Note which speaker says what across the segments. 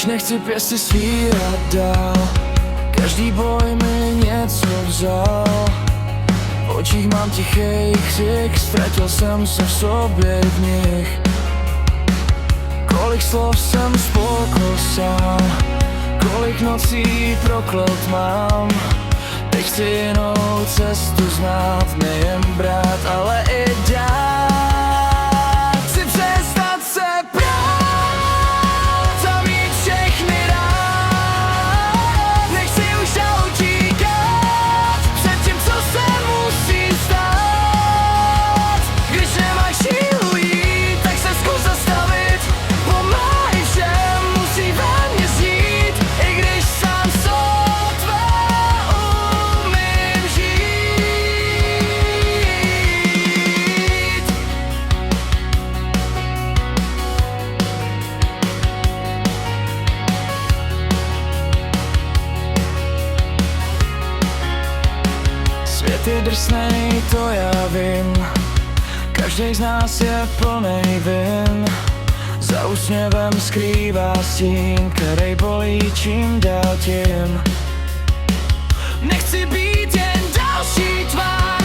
Speaker 1: Už nechci pěsty svírat dál, každý boj mi něco vzal. V očích mám tichý křik, ztratil jsem se v sobě v nich. Kolik slov jsem spolkl sám, kolik nocí proklet mám. Teď chci jinou cestu znát, nejen brát, ale i dát. Chci přestat se prát a mít všechny rád. Nechci už dál utíkat před tím, co se musí stát. Když nemáš sílu jít, tak se zkus zastavit. Pomáhej všem, musí ve mně znít, i když sám sotva umím žít. Svět je drsnej, to já vím, každý z nás je plnej vin. Za úsměvem skrývá stín, který bolí čím dál tím. Nechci být jen další tvář,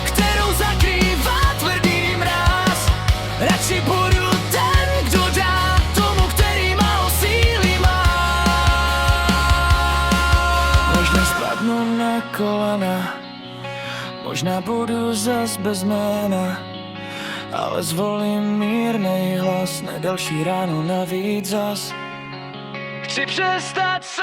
Speaker 1: kterou zakrývá tvrdý mráz. Radši budu ten, kdo dá tomu, který málo síly má. Možná spadnu na kolena, možná budu zas bez jména, ale zvolím mírnej hlas, ne další ráno navíc zas. Chci přestat se